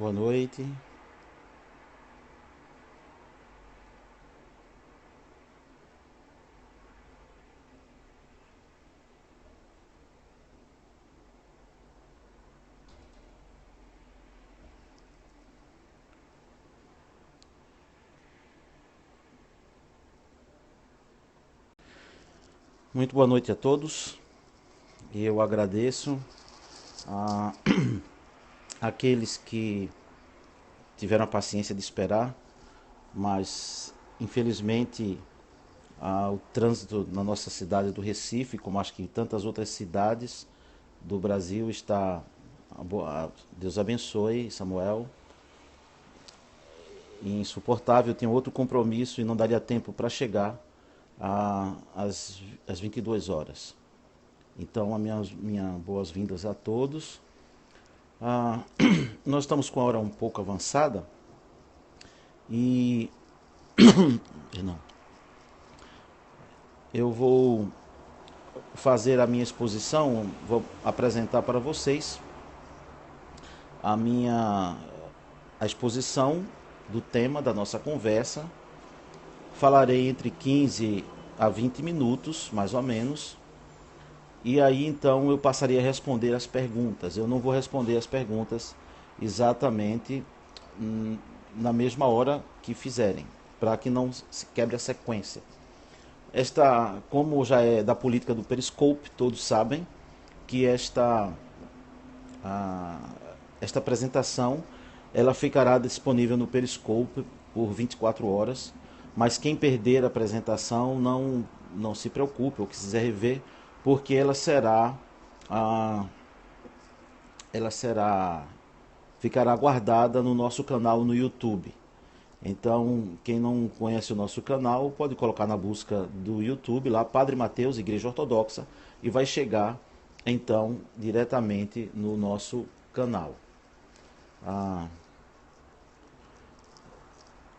Boa noite. Muito boa noite a todos. Eu agradeço a aqueles que tiveram a paciência de esperar, mas infelizmente o trânsito na nossa cidade do Recife, como acho que em tantas outras cidades do Brasil, está. Deus abençoe, Samuel. Insuportável, tenho outro compromisso e não daria tempo para chegar às 22 horas. Então, minha boas-vindas a todos. Nós estamos com a hora um pouco avançada e não, eu vou fazer a minha exposição, vou apresentar para vocês a exposição do tema da nossa conversa. Falarei entre 15 a 20 minutos, mais ou menos. E aí então eu passaria a responder as perguntas. Eu não vou responder as perguntas exatamente na mesma hora que fizerem, para que não se quebre a sequência. Como já é da política do Periscope, todos sabem que esta apresentação ela ficará disponível no Periscope por 24 horas, mas quem perder a apresentação não se preocupe, ou quiser rever, porque ficará guardada no nosso canal no YouTube. Então, quem não conhece o nosso canal, pode colocar na busca do YouTube lá, Padre Mateus, Igreja Ortodoxa, e vai chegar, então, diretamente no nosso canal.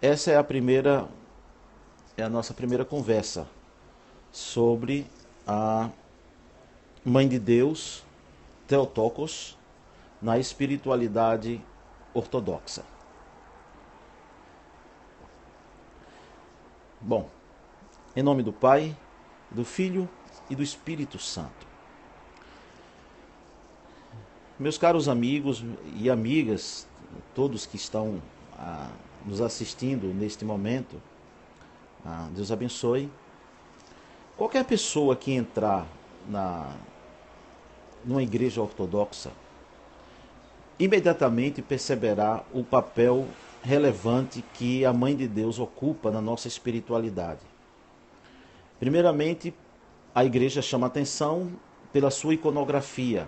Essa é a nossa primeira conversa sobre a Mãe de Deus, Theotokos, na espiritualidade ortodoxa. Bom, em nome do Pai, do Filho e do Espírito Santo. Meus caros amigos e amigas, todos que estão nos assistindo neste momento, Deus abençoe. Qualquer pessoa que entrar numa igreja ortodoxa, imediatamente perceberá o papel relevante que a Mãe de Deus ocupa na nossa espiritualidade. Primeiramente, a igreja chama atenção pela sua iconografia.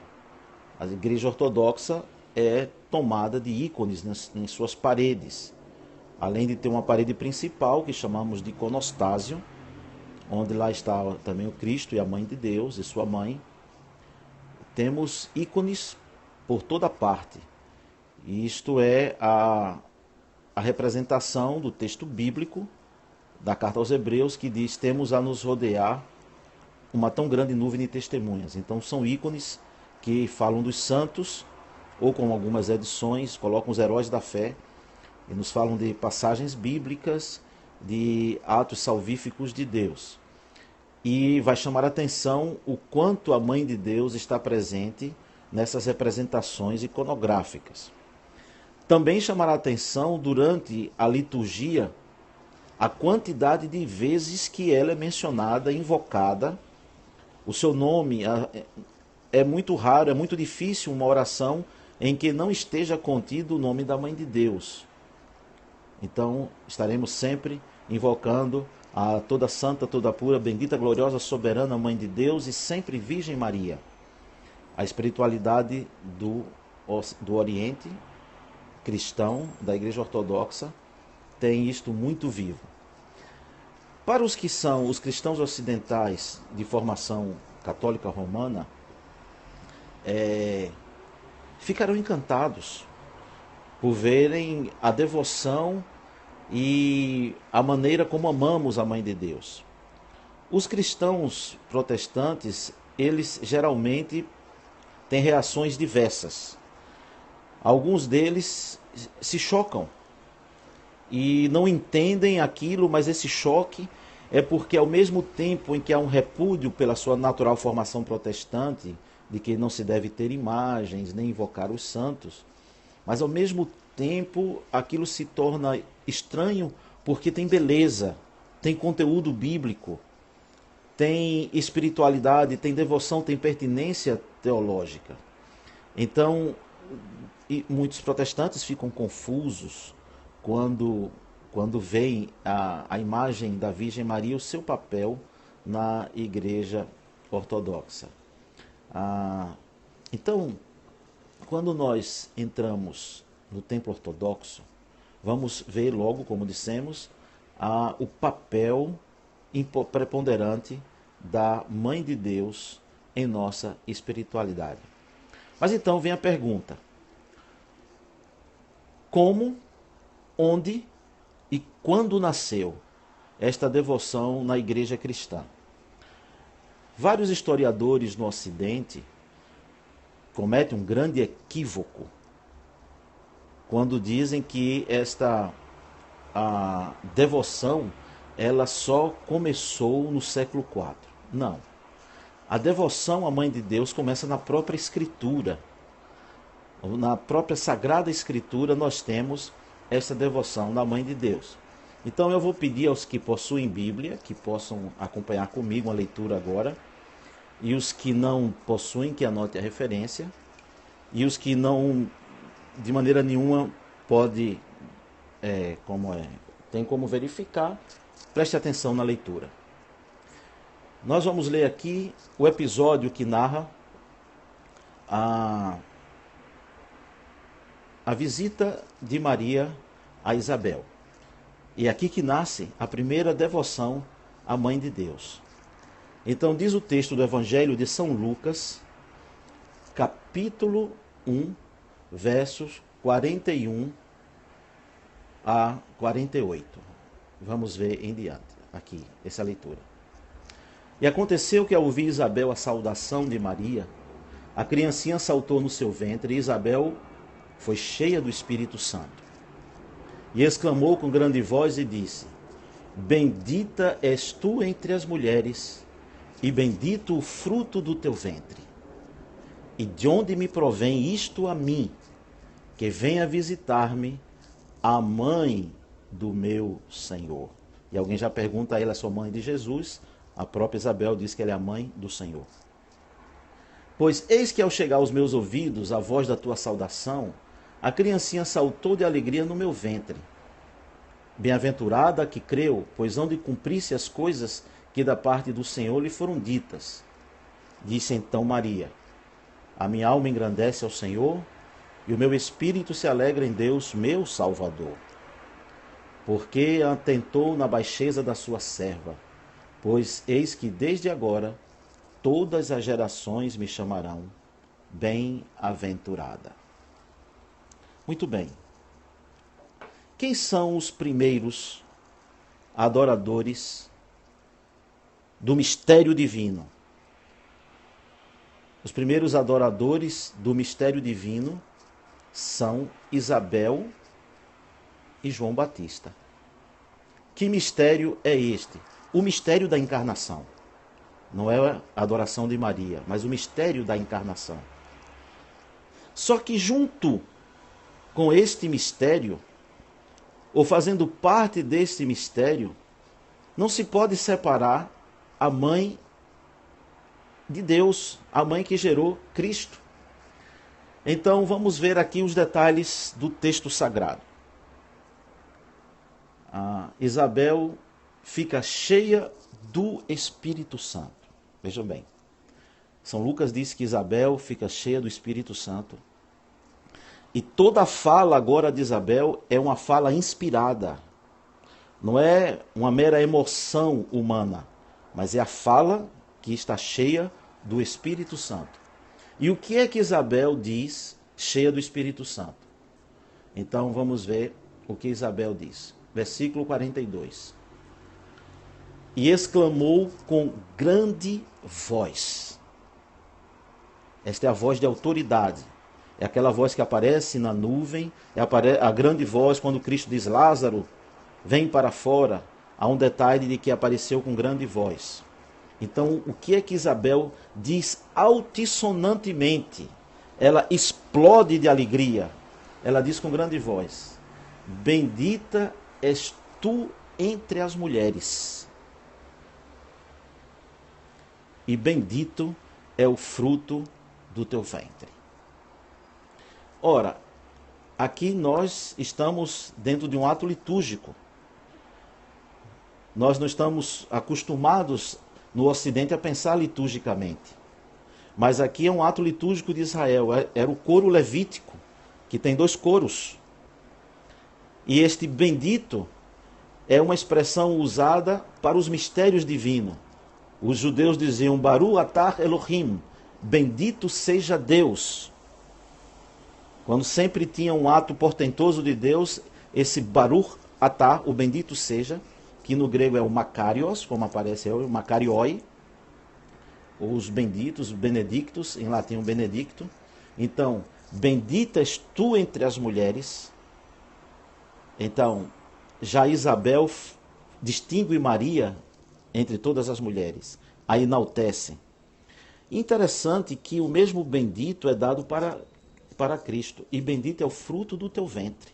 A igreja ortodoxa é tomada de ícones em suas paredes. Além de ter uma parede principal, que chamamos de iconostácio, onde lá está também o Cristo e a Mãe de Deus e sua mãe, temos ícones por toda parte. E isto é a representação do texto bíblico da carta aos Hebreus, que diz: temos a nos rodear uma tão grande nuvem de testemunhas. Então são ícones que falam dos santos, ou com algumas edições colocam os heróis da fé, e nos falam de passagens bíblicas, de atos salvíficos de Deus. E vai chamar a atenção o quanto a Mãe de Deus está presente nessas representações iconográficas. Também chamará a atenção, durante a liturgia, a quantidade de vezes que ela é mencionada, invocada. O seu nome é muito raro, é muito difícil uma oração em que não esteja contido o nome da Mãe de Deus. Então, estaremos sempre invocando a toda santa, toda pura, bendita, gloriosa, soberana Mãe de Deus e sempre Virgem Maria. A espiritualidade do Oriente cristão, da Igreja Ortodoxa, tem isto muito vivo. Para os que são os cristãos ocidentais de formação católica romana, ficarão encantados por verem a devoção e a maneira como amamos a Mãe de Deus. Os cristãos protestantes, eles geralmente têm reações diversas. Alguns deles se chocam e não entendem aquilo, mas esse choque é porque ao mesmo tempo em que há um repúdio pela sua natural formação protestante, de que não se deve ter imagens, nem invocar os santos, mas ao mesmo tempo aquilo se torna estranho porque tem beleza, tem conteúdo bíblico, tem espiritualidade, tem devoção, tem pertinência teológica. Então, muitos protestantes ficam confusos quando veem a imagem da Virgem Maria, o seu papel na Igreja Ortodoxa. Então, quando nós entramos no templo ortodoxo, vamos ver logo, como dissemos, o papel preponderante da Mãe de Deus em nossa espiritualidade. Mas então vem a pergunta: como, onde e quando nasceu esta devoção na igreja cristã? Vários historiadores no Ocidente cometem um grande equívoco quando dizem que a devoção ela só começou no século IV. Não. A devoção à Mãe de Deus começa na própria Escritura. Na própria Sagrada Escritura nós temos essa devoção da Mãe de Deus. Então eu vou pedir aos que possuem Bíblia, que possam acompanhar comigo a leitura agora, e os que não possuem, que anotem a referência, e os que não, de maneira nenhuma, tem como verificar, preste atenção na leitura. Nós vamos ler aqui o episódio que narra a visita de Maria a Isabel. E é aqui que nasce a primeira devoção à Mãe de Deus. Então diz o texto do Evangelho de São Lucas, capítulo 1, versos 41 a 48. Vamos ver em diante, aqui, essa leitura. E aconteceu que ao ouvir Isabel a saudação de Maria, a criancinha saltou no seu ventre e Isabel foi cheia do Espírito Santo. E exclamou com grande voz e disse: Bendita és tu entre as mulheres, e bendito o fruto do teu ventre. E de onde me provém isto a mim, que venha visitar-me a mãe do meu Senhor? E alguém já pergunta a ela, sua mãe de Jesus? A própria Isabel diz que ela é a mãe do Senhor. Pois eis que ao chegar aos meus ouvidos a voz da tua saudação, a criancinha saltou de alegria no meu ventre. Bem-aventurada a que creu, pois hão de cumprir-se as coisas que da parte do Senhor lhe foram ditas. Disse então Maria: A minha alma engrandece ao Senhor, e o meu espírito se alegra em Deus, meu Salvador. Porque atentou na baixeza da sua serva, pois eis que desde agora todas as gerações me chamarão bem-aventurada. Muito bem. Quem são os primeiros adoradores do mistério divino? Os primeiros adoradores do mistério divino são Isabel e João Batista. Que mistério é este? O mistério da encarnação. Não é a adoração de Maria, mas o mistério da encarnação. Só que junto com este mistério, ou fazendo parte deste mistério, não se pode separar a mãe de Deus, a mãe que gerou Cristo. Então vamos ver aqui os detalhes do texto sagrado. Isabel fica cheia do Espírito Santo. Vejam bem. São Lucas diz que Isabel fica cheia do Espírito Santo. E toda a fala agora de Isabel é uma fala inspirada. Não é uma mera emoção humana, mas é a fala que está cheia do Espírito Santo. E o que é que Isabel diz cheia do Espírito Santo? Então vamos ver o que Isabel diz. Versículo 42. E exclamou com grande voz. Esta é a voz de autoridade. É aquela voz que aparece na nuvem, é a grande voz quando Cristo diz: Lázaro, vem para fora. Há um detalhe de que apareceu com grande voz. Então, o que é que Isabel diz altissonantemente? Ela explode de alegria. Ela diz com grande voz: Bendita és tu entre as mulheres, e bendito é o fruto do teu ventre. Ora, aqui nós estamos dentro de um ato litúrgico. Nós não estamos acostumados no Ocidente a pensar liturgicamente. Mas aqui é um ato litúrgico de Israel. Era o coro levítico, que tem 2 coros. E este bendito é uma expressão usada para os mistérios divinos. Os judeus diziam Baruch atah Elohim, bendito seja Deus. Quando sempre tinha um ato portentoso de Deus, esse Baruch atah, o bendito seja, que no grego é o Makarios, como aparece o Makarioi, ou os benditos, benedictus, em latim o benedicto. Então, bendita és tu entre as mulheres. Então, já Isabel distingue Maria entre todas as mulheres, a enaltece. Interessante que o mesmo bendito é dado para Cristo, e bendito é o fruto do teu ventre.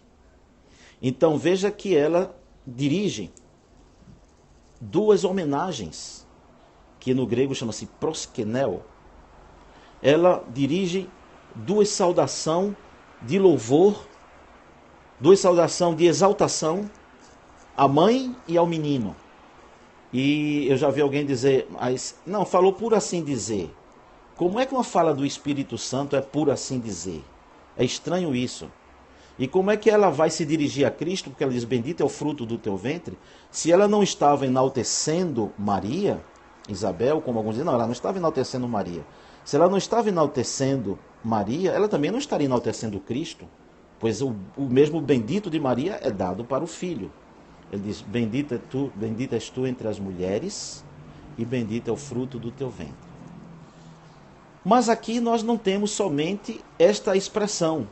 Então, veja que ela dirige 2 homenagens, que no grego chama-se proskenel. Ela dirige 2 saudações de louvor, 2 saudações de exaltação à mãe e ao menino. E eu já vi alguém dizer, mas não, falou por assim dizer. Como é que uma fala do Espírito Santo é por assim dizer? É estranho isso. E como é que ela vai se dirigir a Cristo, porque ela diz, bendito é o fruto do teu ventre, se ela não estava enaltecendo Maria, Isabel, como alguns dizem, não, ela não estava enaltecendo Maria. Se ela não estava enaltecendo Maria, ela também não estaria enaltecendo Cristo, pois o mesmo bendito de Maria é dado para o Filho. Ele diz, bendita és tu entre as mulheres, e bendito é o fruto do teu ventre. Mas aqui nós não temos somente esta expressão.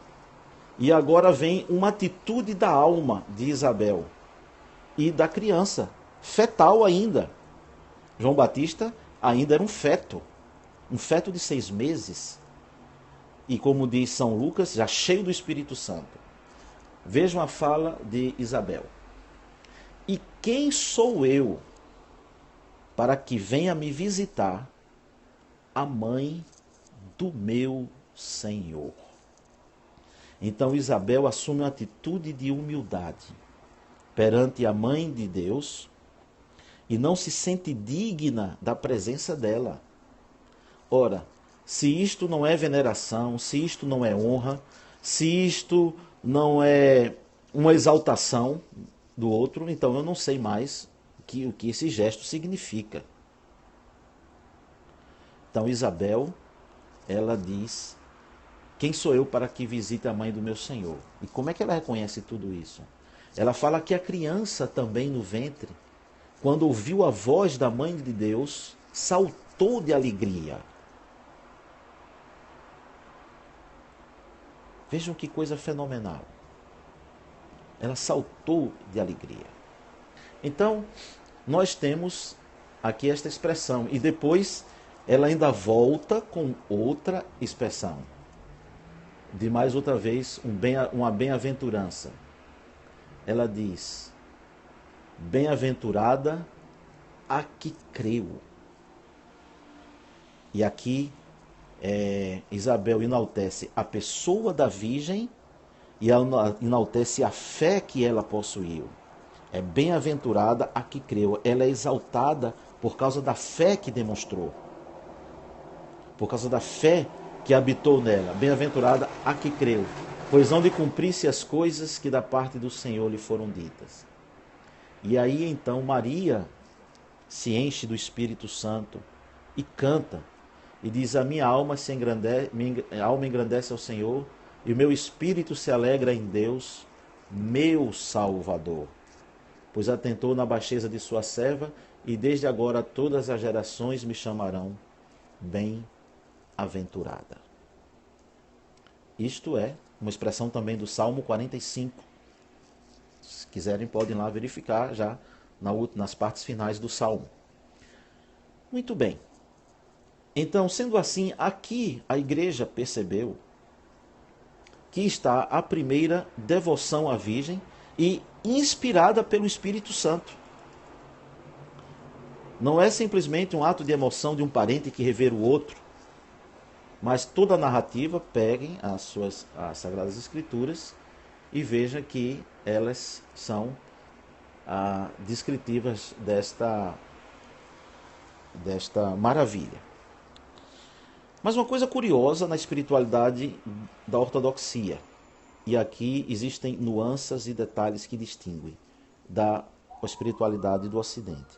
E agora vem uma atitude da alma de Isabel e da criança, fetal ainda. João Batista ainda era um feto de 6 meses. E como diz São Lucas, já cheio do Espírito Santo. Vejam a fala de Isabel. E quem sou eu para que venha me visitar a mãe do meu Senhor? Então Isabel assume uma atitude de humildade perante a mãe de Deus e não se sente digna da presença dela. Ora, se isto não é veneração, se isto não é honra, se isto não é uma exaltação do outro, então eu não sei mais o que esse gesto significa. Então Isabel, ela diz, quem sou eu para que visite a mãe do meu Senhor? E como é que ela reconhece tudo isso? Ela fala que a criança também no ventre, quando ouviu a voz da mãe de Deus, saltou de alegria. Vejam que coisa fenomenal. Ela saltou de alegria. Então, nós temos aqui esta expressão. E depois, ela ainda volta com outra expressão. De mais outra vez, uma bem-aventurança. Ela diz, bem-aventurada a que creu. E aqui, Isabel enaltece a pessoa da virgem e ela enaltece a fé que ela possuiu. É bem-aventurada a que creu. Ela é exaltada por causa da fé que demonstrou. Por causa da fé que habitou nela. Bem-aventurada a que creu. Pois hão de cumprir-se as coisas que da parte do Senhor lhe foram ditas. E aí então Maria se enche do Espírito Santo e canta. E diz, a minha alma engrandece ao Senhor, e o meu espírito se alegra em Deus, meu Salvador. Pois atentou na baixeza de sua serva, e desde agora todas as gerações me chamarão bem-aventurada. Isto é uma expressão também do Salmo 45. Se quiserem, podem lá verificar já nas partes finais do Salmo. Muito bem. Então, sendo assim, aqui a igreja percebeu que está a primeira devoção à Virgem e inspirada pelo Espírito Santo. Não é simplesmente um ato de emoção de um parente que rever o outro, mas toda a narrativa, peguem as Sagradas Escrituras e vejam que elas são descritivas desta maravilha. Mas uma coisa curiosa na espiritualidade da ortodoxia, e aqui existem nuances e detalhes que distinguem da espiritualidade do Ocidente,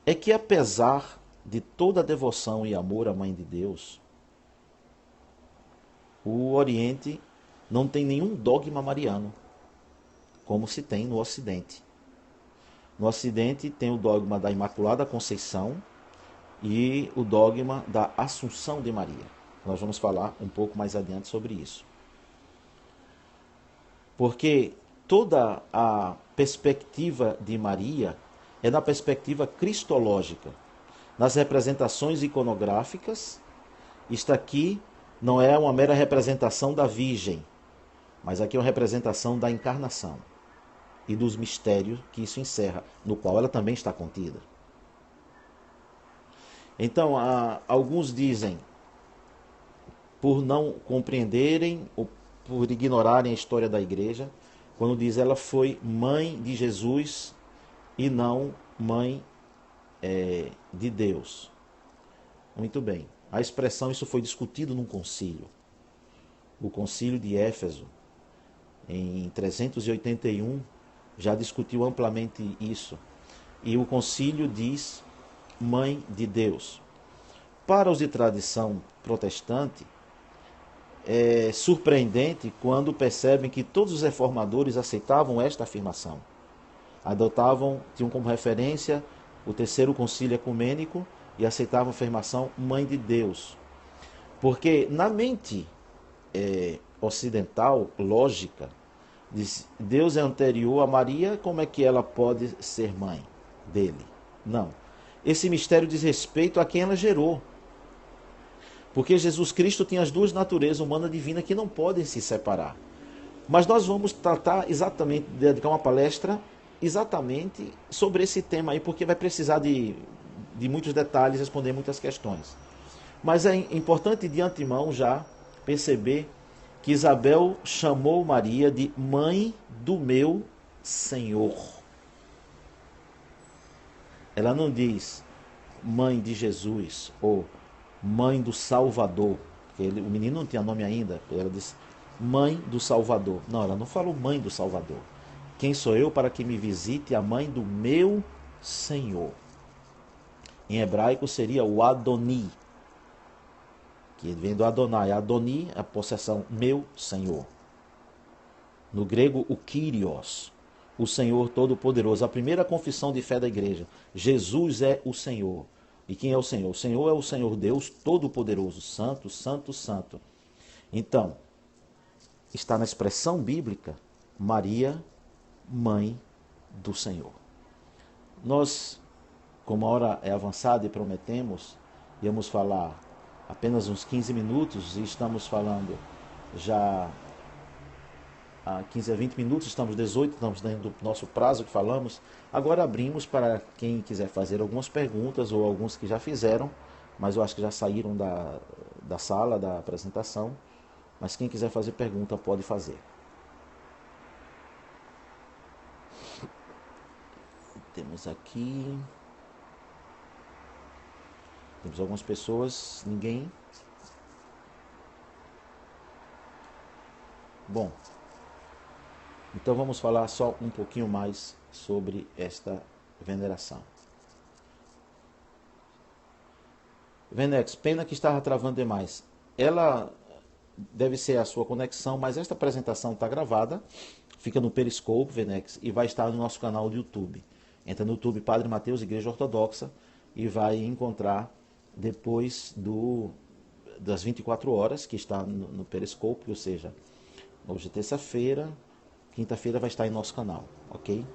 é que apesar de toda a devoção e amor à Mãe de Deus, o Oriente não tem nenhum dogma mariano, como se tem no Ocidente. No Ocidente tem o dogma da Imaculada Conceição e o dogma da Assunção de Maria. Nós vamos falar um pouco mais adiante sobre isso. Porque toda a perspectiva de Maria é na perspectiva cristológica. Nas representações iconográficas, isto aqui não é uma mera representação da Virgem, mas aqui é uma representação da encarnação e dos mistérios que isso encerra, no qual ela também está contida. Então, alguns dizem, por não compreenderem ou por ignorarem a história da igreja, quando diz ela foi mãe de Jesus e não mãe de Deus. Muito bem. A expressão, isso foi discutido num concílio. O concílio de Éfeso, em 381, já discutiu amplamente isso. E o concílio diz mãe de Deus. Para os de tradição protestante, é surpreendente quando percebem que todos os reformadores aceitavam esta afirmação. Tinham como referência o terceiro concílio ecumênico e aceitavam a afirmação mãe de Deus. Porque na mente ocidental, lógica, Deus é anterior a Maria, como é que ela pode ser mãe dele? Não. Esse mistério diz respeito a quem ela gerou. Porque Jesus Cristo tinha as duas naturezas, humana e divina, que não podem se separar. Mas nós vamos tratar exatamente, dedicar uma palestra exatamente sobre esse tema aí, porque vai precisar de muitos detalhes, responder muitas questões. Mas é importante de antemão já perceber que Isabel chamou Maria de mãe do meu Senhor. Ela não diz mãe de Jesus ou mãe do Salvador, porque o menino não tinha nome ainda. Ela diz mãe do Salvador. Não, ela não falou mãe do Salvador. Quem sou eu para que me visite a mãe do meu Senhor? Em hebraico seria o Adoni, que vem do Adonai. Adoni é a possessão meu Senhor. No grego, o Kyrios, o Senhor Todo-Poderoso. A primeira confissão de fé da igreja. Jesus é o Senhor. E quem é o Senhor? O Senhor é o Senhor Deus Todo-Poderoso. Santo, santo, santo. Então, está na expressão bíblica, Maria, mãe do Senhor. Nós, como a hora é avançada e prometemos, íamos falar apenas uns 15 minutos e estamos falando já há 15 a 20 minutos, estamos 18, estamos dentro do nosso prazo que falamos. Agora abrimos para quem quiser fazer algumas perguntas ou alguns que já fizeram, mas eu acho que já saíram da sala da apresentação. Mas quem quiser fazer pergunta pode fazer. Temos aqui... Temos algumas pessoas, ninguém. Bom, então vamos falar só um pouquinho mais sobre esta veneração. Venex, pena que estava travando demais. Ela deve ser a sua conexão, mas esta apresentação está gravada, fica no Periscope, Venex, e vai estar no nosso canal do YouTube. Entra no YouTube Padre Mateus, Igreja Ortodoxa, e vai encontrar depois das 24 horas, que está no Periscope, ou seja, hoje é terça-feira, quinta-feira vai estar em nosso canal, ok?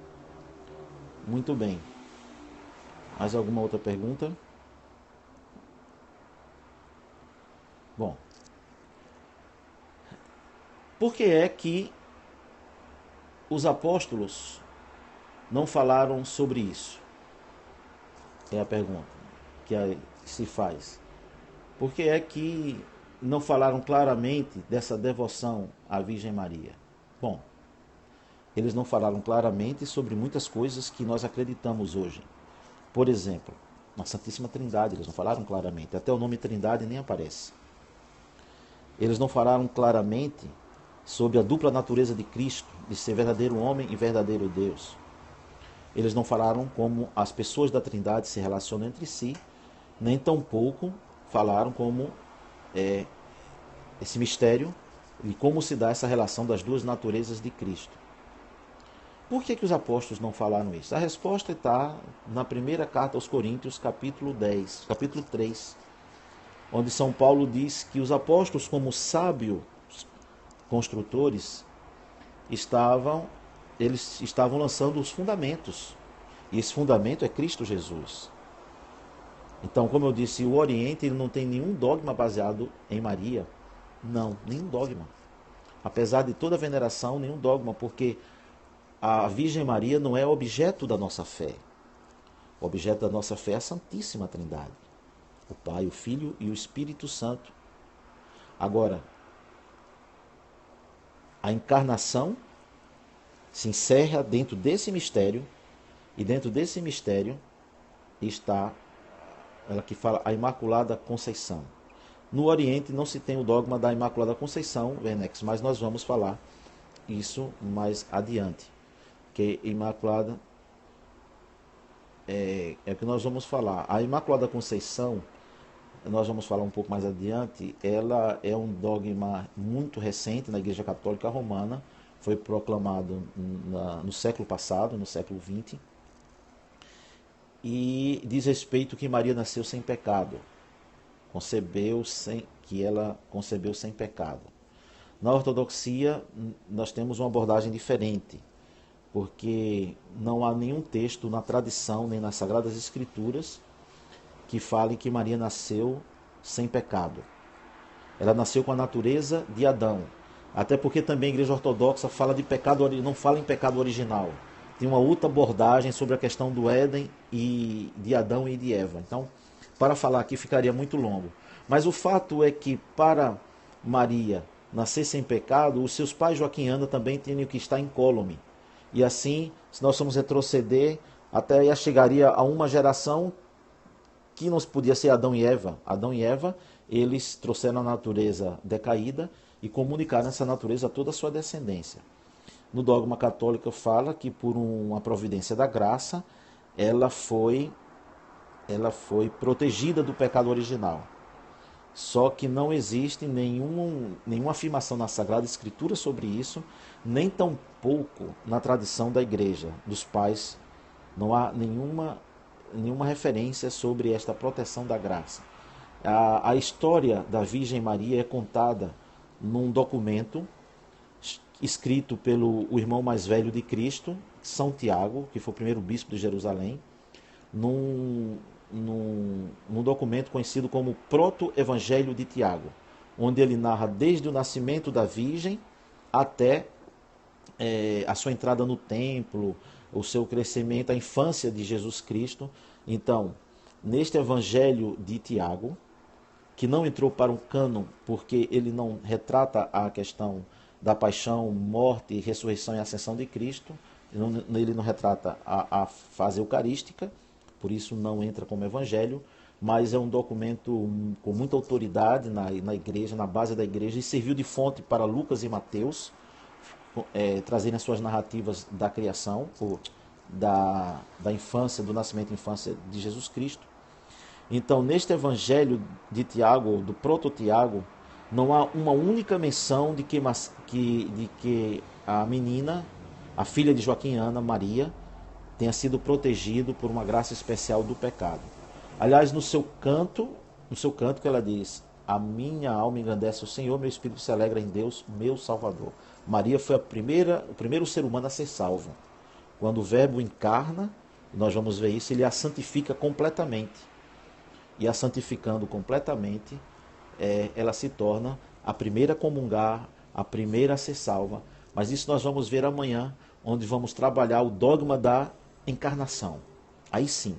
Muito bem. Mais alguma outra pergunta? Bom, por que é que os apóstolos não falaram sobre isso? É a pergunta que se faz. Por que é que não falaram claramente dessa devoção à Virgem Maria? Bom, eles não falaram claramente sobre muitas coisas que nós acreditamos hoje. Por exemplo, na Santíssima Trindade, eles não falaram claramente. Até o nome Trindade nem aparece. Eles não falaram claramente sobre a dupla natureza de Cristo, de ser verdadeiro homem e verdadeiro Deus. Eles não falaram como as pessoas da Trindade se relacionam entre si, nem tampouco falaram como esse mistério e como se dá essa relação das duas naturezas de Cristo. Por que os apóstolos não falaram isso? A resposta está na primeira carta aos Coríntios, capítulo 10, capítulo 3, onde São Paulo diz que os apóstolos, como sábios construtores, eles estavam lançando os fundamentos. E esse fundamento é Cristo Jesus. Então, como eu disse, o Oriente ele não tem nenhum dogma baseado em Maria. Não, nenhum dogma. Apesar de toda a veneração, nenhum dogma, porque a Virgem Maria não é objeto da nossa fé. O objeto da nossa fé é a Santíssima Trindade. O Pai, o Filho e o Espírito Santo. Agora, a encarnação se encerra dentro desse mistério, e dentro desse mistério está ela que fala a Imaculada Conceição. No Oriente não se tem o dogma da Imaculada Conceição, Wernex, mas nós vamos falar isso mais adiante. Que Imaculada é o que nós vamos falar. A Imaculada Conceição, nós vamos falar um pouco mais adiante, ela é um dogma muito recente na Igreja Católica Romana, foi proclamado no século passado, no século XX, e diz respeito que Maria nasceu sem pecado, que ela concebeu sem pecado. Na ortodoxia, nós temos uma abordagem diferente, porque não há nenhum texto na tradição, nem nas Sagradas Escrituras, que fale que Maria nasceu sem pecado. Ela nasceu com a natureza de Adão. Até porque também a Igreja Ortodoxa fala de pecado, não fala em pecado original. Tem uma outra abordagem sobre a questão do Éden e de Adão e de Eva. Então, para falar aqui ficaria muito longo. Mas o fato é que para Maria nascer sem pecado, os seus pais Joaquim e Ana também tinham que estar incólume. E assim, se nós formos retroceder, até chegaria a uma geração que não podia ser Adão e Eva. Adão e Eva, eles trouxeram a natureza decaída e comunicaram essa natureza a toda a sua descendência. No dogma católico fala que por uma providência da graça, ela foi protegida do pecado original. Só que não existe nenhuma afirmação na Sagrada Escritura sobre isso, nem tampouco na tradição da Igreja, dos pais. Não há nenhuma referência sobre esta proteção da graça. A história da Virgem Maria é contada num documento escrito pelo irmão mais velho de Cristo, São Tiago, que foi o primeiro bispo de Jerusalém, num documento conhecido como Proto-Evangelho de Tiago, onde ele narra desde o nascimento da Virgem até a sua entrada no templo, o seu crescimento, a infância de Jesus Cristo. Então, neste Evangelho de Tiago, que não entrou para um cânon porque ele não retrata a questão da paixão, morte, ressurreição e ascensão de Cristo, ele não retrata a fase eucarística, por isso não entra como evangelho, mas é um documento com muita autoridade na igreja, na base da igreja, e serviu de fonte para Lucas e Mateus trazerem as suas narrativas da criação, da infância, do nascimento e infância de Jesus Cristo. Então, neste evangelho de Tiago, do proto-Tiago, não há uma única menção de que a menina, a filha de Joaquim e Ana, Maria, tenha sido protegido por uma graça especial do pecado. Aliás, no seu canto que ela diz, a minha alma engrandece o Senhor, meu espírito se alegra em Deus, meu Salvador. Maria foi o primeiro ser humano a ser salvo. Quando o Verbo encarna, nós vamos ver isso, ele a santifica completamente. E a santificando completamente, ela se torna a primeira a comungar, a primeira a ser salva. Mas isso nós vamos ver amanhã, onde vamos trabalhar o dogma da encarnação. Aí sim,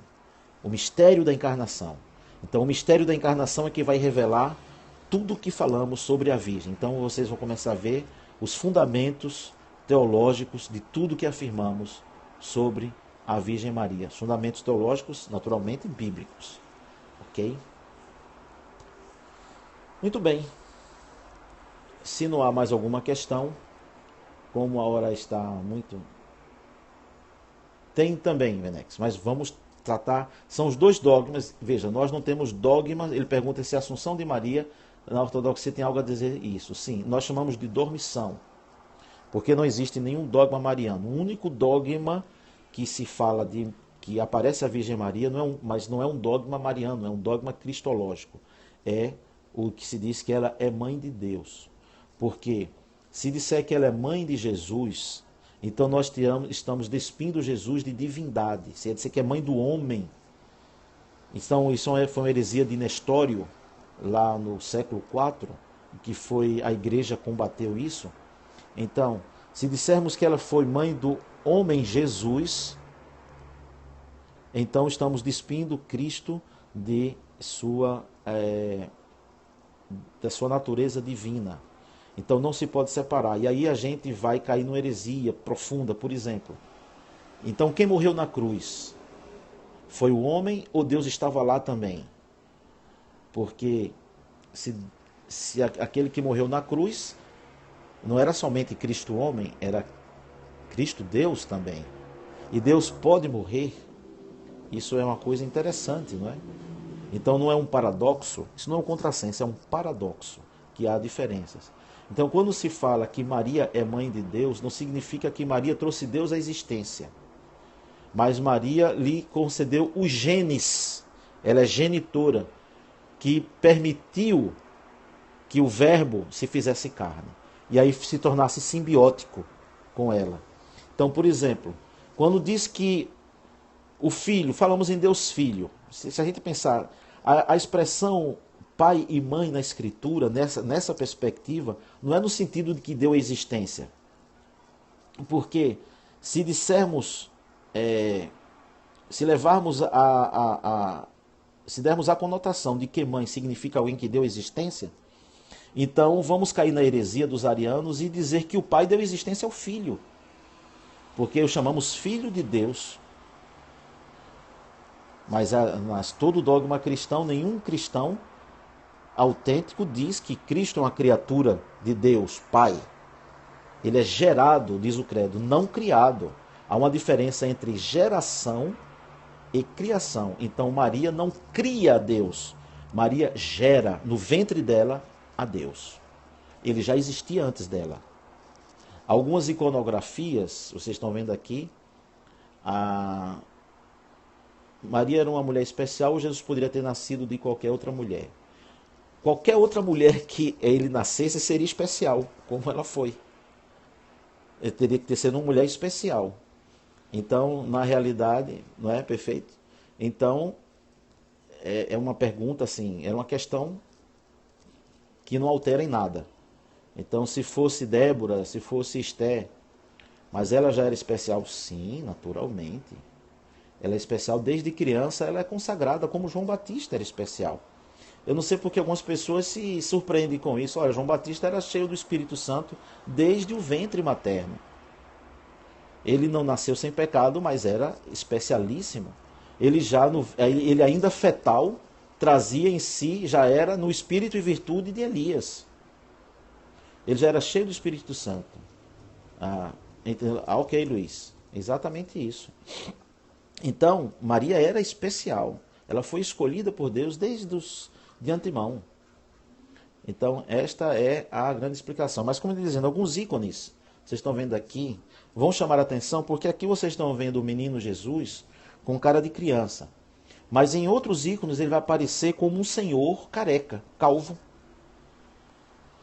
o mistério da encarnação. Então o mistério da encarnação é que vai revelar tudo o que falamos sobre a Virgem. Então vocês vão começar a ver os fundamentos teológicos de tudo que afirmamos sobre a Virgem Maria. Fundamentos teológicos, naturalmente, bíblicos. Ok? Muito bem. Se não há mais alguma questão, como a hora está muito... Tem também, Venex, mas vamos tratar... São os dois dogmas. Veja, nós não temos dogma. Ele pergunta se a Assunção de Maria, na ortodoxia, tem algo a dizer isso. Sim, nós chamamos de dormição, porque não existe nenhum dogma mariano. O único dogma que se fala de que aparece a Virgem Maria, mas não é um dogma mariano, é um dogma cristológico. É o que se diz que ela é mãe de Deus. Porque se disser que ela é mãe de Jesus, então nós estamos despindo Jesus de divindade. Se é dizer que é mãe do homem. Então isso foi uma heresia de Nestório, lá no século IV, que a igreja combateu isso. Então, se dissermos que ela foi mãe do homem Jesus, então estamos despindo Cristo da sua natureza divina. Então não se pode separar. E aí a gente vai cair numa heresia profunda, por exemplo. Então quem morreu na cruz? Foi o homem ou Deus estava lá também? Porque se aquele que morreu na cruz não era somente Cristo homem, era Cristo Deus também. E Deus pode morrer? Isso é uma coisa interessante, não é? Então não é um paradoxo, isso não é um contrassenso, é um paradoxo, que há diferenças. Então quando se fala que Maria é mãe de Deus, não significa que Maria trouxe Deus à existência. Mas Maria lhe concedeu o genes, ela é genitora, que permitiu que o Verbo se fizesse carne. E aí se tornasse simbiótico com ela. Então, por exemplo, quando diz que o Filho, falamos em Deus Filho, se a gente pensar, a expressão pai e mãe na Escritura, nessa perspectiva, não é no sentido de que deu a existência. Porque se dissermos, se dermos a conotação de que mãe significa alguém que deu existência, então vamos cair na heresia dos arianos e dizer que o pai deu existência ao filho. Porque o chamamos filho de Deus. Mas todo dogma cristão, nenhum cristão autêntico diz que Cristo é uma criatura de Deus, Pai. Ele é gerado, diz o credo, não criado. Há uma diferença entre geração e criação. Então Maria não cria a Deus. Maria gera no ventre dela a Deus. Ele já existia antes dela. Algumas iconografias, vocês estão vendo aqui, Maria era uma mulher especial, ou Jesus poderia ter nascido de qualquer outra mulher. Qualquer outra mulher que ele nascesse seria especial, como ela foi. Ele teria que ter sido uma mulher especial. Então, na realidade, não é perfeito? Então, é uma pergunta assim, é uma questão que não altera em nada. Então, se fosse Débora, se fosse Esté, mas ela já era especial? Sim, naturalmente. Ela é especial desde criança, ela é consagrada como João Batista era especial. Eu não sei porque algumas pessoas se surpreendem com isso. Olha, João Batista era cheio do Espírito Santo desde o ventre materno. Ele não nasceu sem pecado, mas era especialíssimo. Ele ainda fetal, trazia em si, já era no espírito e virtude de Elias. Ele já era cheio do Espírito Santo. Ok, Luiz. Exatamente isso. Então, Maria era especial. Ela foi escolhida por Deus de antemão. Então, esta é a grande explicação. Mas, como eu estou dizendo, alguns ícones, vocês estão vendo aqui, vão chamar a atenção, porque aqui vocês estão vendo o menino Jesus com cara de criança. Mas em outros ícones ele vai aparecer como um senhor careca, calvo.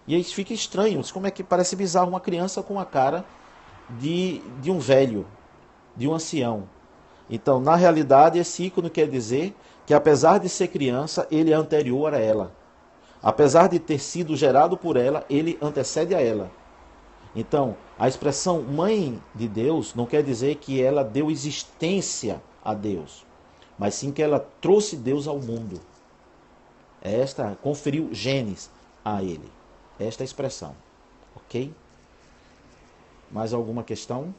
E aí fica estranho, como é que parece bizarro uma criança com a cara de um velho, de um ancião. Então, na realidade, esse ícone quer dizer que, apesar de ser criança, ele é anterior a ela. Apesar de ter sido gerado por ela, ele antecede a ela. Então, a expressão mãe de Deus não quer dizer que ela deu existência a Deus, mas sim que ela trouxe Deus ao mundo. Esta conferiu genes a ele. Esta é a expressão. Ok? Mais alguma questão?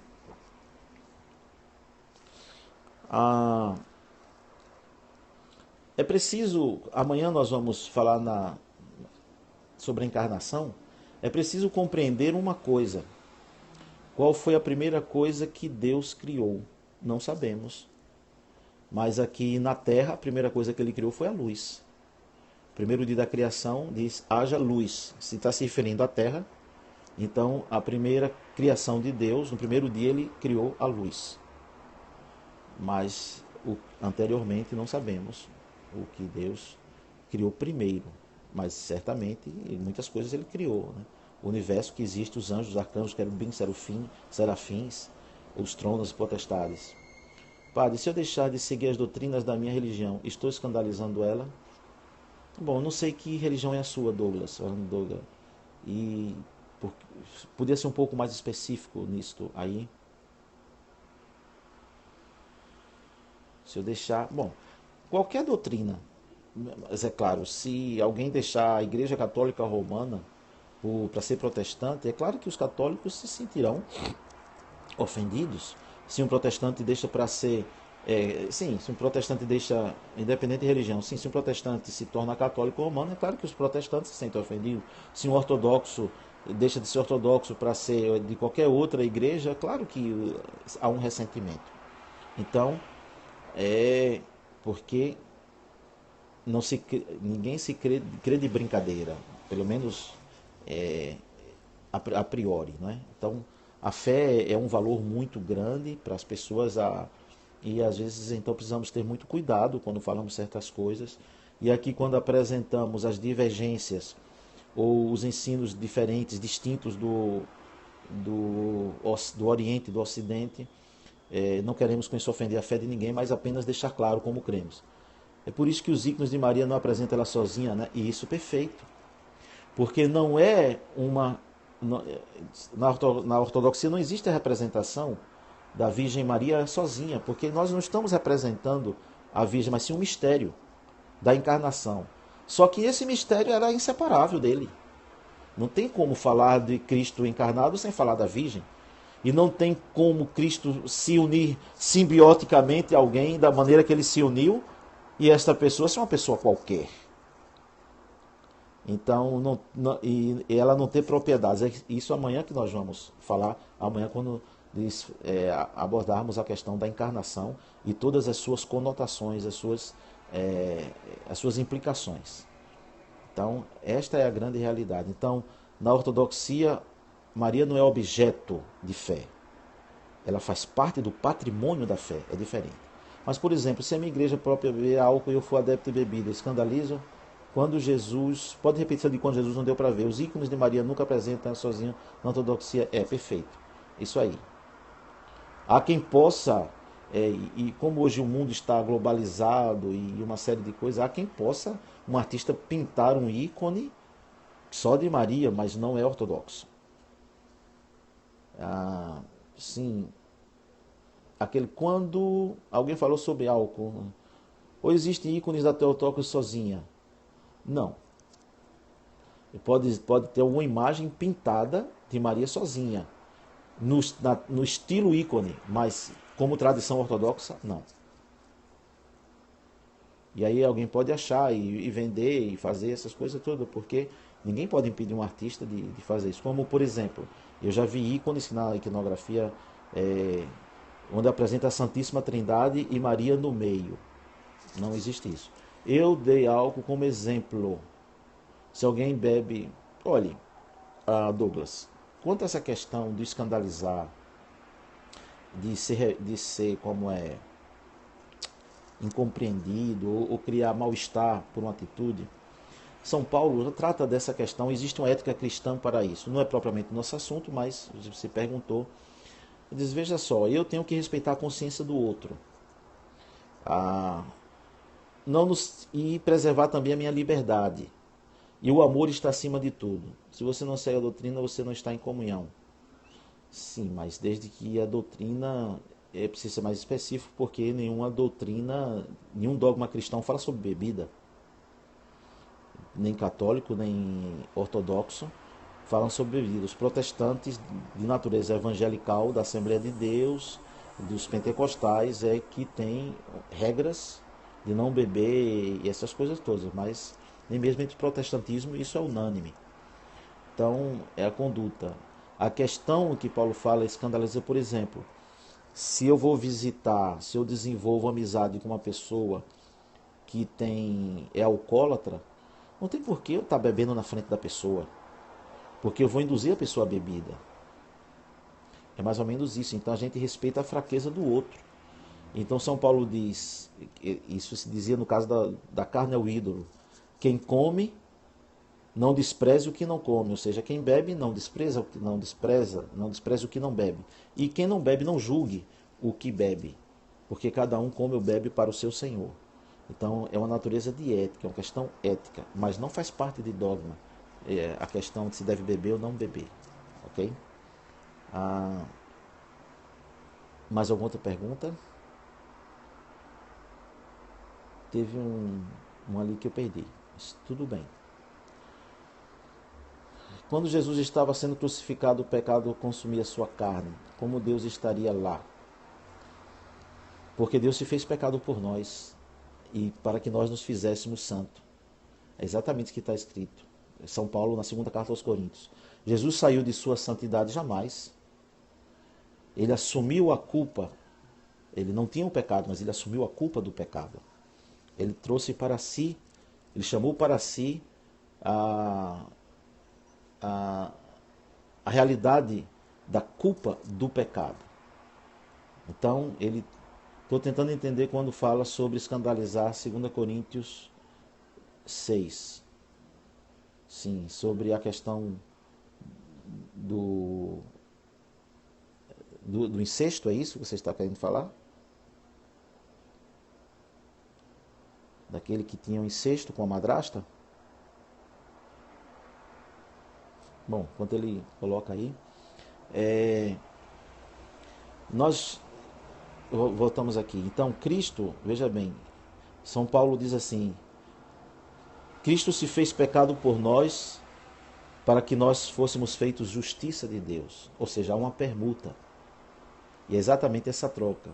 Ah, é preciso, amanhã nós vamos falar sobre a encarnação. É preciso compreender uma coisa. Qual foi a primeira coisa que Deus criou? Não sabemos. Mas aqui na Terra, a primeira coisa que ele criou foi a luz. Primeiro dia da criação diz, haja luz. Se está se referindo à Terra, então a primeira criação de Deus, no primeiro dia ele criou a luz. Mas anteriormente não sabemos o que Deus criou primeiro. Mas certamente muitas coisas ele criou, né? O universo que existe, os anjos, os arcanjos, querubins, serafins, os tronos e potestades. Padre, se eu deixar de seguir as doutrinas da minha religião, estou escandalizando ela? Bom, eu não sei que religião é a sua, Douglas. E podia ser um pouco mais específico nisto aí. Se eu deixar... Bom, qualquer doutrina. Mas é claro, se alguém deixar a Igreja Católica Romana para ser protestante, é claro que os católicos se sentirão ofendidos. Se um protestante deixa para ser... sim, se um protestante deixa, independente de religião, sim, se um protestante se torna católico romano, é claro que os protestantes se sentem ofendidos. Se um ortodoxo deixa de ser ortodoxo para ser de qualquer outra igreja, é claro que há um ressentimento. Então, porque ninguém se crê de brincadeira, pelo menos a priori, né? Então, a fé é um valor muito grande para as pessoas e às vezes então precisamos ter muito cuidado quando falamos certas coisas. E aqui quando apresentamos as divergências ou os ensinos diferentes, distintos do Oriente e do Ocidente, não queremos com isso ofender a fé de ninguém, mas apenas deixar claro como cremos. É por isso que os ícones de Maria não apresentam ela sozinha, né? E isso perfeito. Porque não é uma... Na ortodoxia não existe a representação da Virgem Maria sozinha, porque nós não estamos representando a Virgem, mas sim um mistério da encarnação. Só que esse mistério era inseparável dele. Não tem como falar de Cristo encarnado sem falar da Virgem. E não tem como Cristo se unir simbioticamente a alguém da maneira que ele se uniu e esta pessoa ser uma pessoa qualquer. Então, e ela não tem propriedades. Isso amanhã que nós vamos falar, amanhã quando abordarmos a questão da encarnação e todas as suas conotações, as suas implicações. Então, esta é a grande realidade. Então, na ortodoxia, Maria não é objeto de fé. Ela faz parte do patrimônio da fé, é diferente. Mas, por exemplo, se a minha igreja própria beber álcool e eu for adepto de bebida, escandalizo? Quando Jesus, pode repetir de quando Jesus não deu para ver, os ícones de Maria nunca apresentam sozinho na ortodoxia, é perfeito. Isso aí. Há quem possa, e como hoje o mundo está globalizado e uma série de coisas, há quem possa, um artista pintar um ícone só de Maria, mas não é ortodoxo. Sim, quando alguém falou sobre álcool, ou existem ícones da Teotocos sozinha? Não. Pode ter alguma imagem pintada de Maria sozinha, no estilo ícone, mas como tradição ortodoxa, não. E aí alguém pode achar e vender e fazer essas coisas todas, porque ninguém pode impedir um artista de fazer isso. Como, por exemplo, eu já vi ícones na iconografia onde apresenta a Santíssima Trindade e Maria no meio. Não existe isso. Eu dei álcool como exemplo. Se alguém bebe... Olhe, Douglas, quanto a essa questão de escandalizar, de ser como incompreendido ou criar mal-estar por uma atitude, São Paulo trata dessa questão, existe uma ética cristã para isso. Não é propriamente nosso assunto, mas você perguntou. Ele diz, veja só, eu tenho que respeitar a consciência do outro. Ah, não nos, e preservar também a minha liberdade. E o amor está acima de tudo. Se você não segue a doutrina, você não está em comunhão. Sim, mas desde que a doutrina precisa ser mais específico, porque nenhuma doutrina, nenhum dogma cristão fala sobre bebida. Nem católico, nem ortodoxo falam sobre bebida. Os protestantes de natureza evangelical, da Assembleia de Deus, dos pentecostais, é que tem regras de não beber e essas coisas todas, mas nem mesmo entre o protestantismo isso é unânime. Então, é a conduta. A questão que Paulo fala escandaliza, por exemplo, se eu vou visitar, se eu desenvolvo amizade com uma pessoa que é alcoólatra, não tem por que eu estar bebendo na frente da pessoa, porque eu vou induzir a pessoa à bebida. É mais ou menos isso. Então a gente respeita a fraqueza do outro. Então São Paulo diz, isso se dizia no caso da carne ao ídolo, quem come não despreze o que não come, ou seja, quem bebe não despreza o que não despreza, não despreze o que não bebe. E quem não bebe não julgue o que bebe, porque cada um come ou bebe para o seu Senhor. Então é uma natureza de ética, é uma questão ética, mas não faz parte de dogma. É a questão de se deve beber ou não beber, ok? Mais alguma outra pergunta? Teve um ali que eu perdi, mas tudo bem. Quando Jesus estava sendo crucificado, o pecado consumia sua carne. Como Deus estaria lá? Porque Deus se fez pecado por nós e para que nós nos fizéssemos santo. É exatamente o que está escrito. São Paulo na segunda carta aos Coríntios. Jesus saiu de sua santidade jamais. Ele assumiu a culpa. Ele não tinha o pecado, mas ele assumiu a culpa do pecado. Ele trouxe para si, ele chamou para si a realidade da culpa do pecado. Então, estou tentando entender quando fala sobre escandalizar 2 Coríntios 6. Sim, sobre a questão do incesto, é isso que você está querendo falar? Daquele que tinha um incesto com a madrasta? Bom, enquanto ele coloca aí, nós voltamos aqui. Então, Cristo, veja bem, São Paulo diz assim: Cristo se fez pecado por nós para que nós fôssemos feitos justiça de Deus. Ou seja, há uma permuta. E é exatamente essa troca.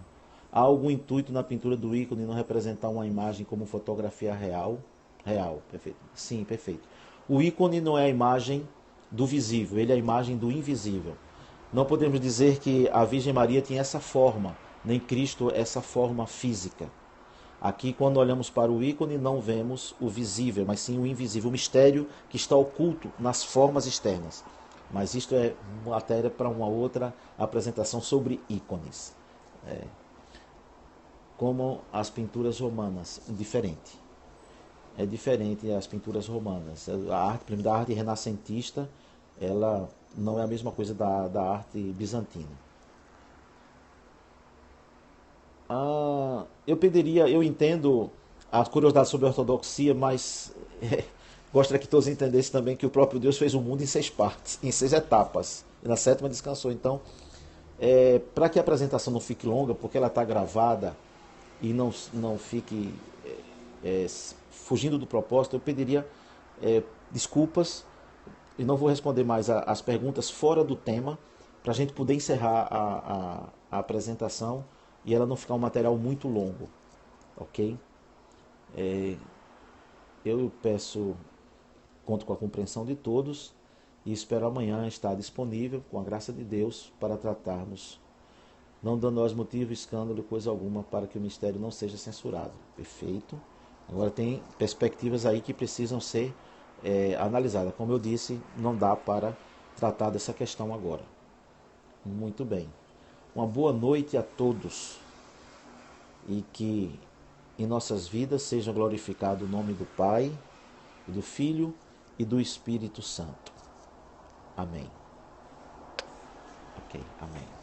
Há algum intuito na pintura do ícone não representar uma imagem como fotografia real? Real, perfeito. Sim, perfeito. O ícone não é a imagem do visível, ele é a imagem do invisível. Não podemos dizer que a Virgem Maria tinha essa forma, nem Cristo essa forma física. Aqui, quando olhamos para o ícone, não vemos o visível, mas sim o invisível, o mistério que está oculto nas formas externas. Mas isto é matéria para uma outra apresentação sobre ícones. Como as pinturas romanas, diferente. É diferente as pinturas romanas. Da arte renascentista, ela não é a mesma coisa da arte bizantina. Eu entendo a curiosidade sobre a ortodoxia, mas gostaria que todos entendessem também que o próprio Deus fez o mundo em 6 partes, em 6 etapas. E na 7ª descansou. Então, para que a apresentação não fique longa, porque ela está gravada e não fique fugindo do propósito, eu pediria desculpas e não vou responder mais as perguntas fora do tema, para a gente poder encerrar a apresentação e ela não ficar um material muito longo, ok? Eu conto com a compreensão de todos e espero amanhã estar disponível, com a graça de Deus, para tratarmos, não dando aos motivos, escândalo, coisa alguma, para que o mistério não seja censurado. Perfeito? Agora tem perspectivas aí que precisam ser analisadas. Como eu disse, não dá para tratar dessa questão agora. Muito bem. Uma boa noite a todos e que em nossas vidas seja glorificado o nome do Pai, e do Filho e do Espírito Santo. Amém. Ok, amém.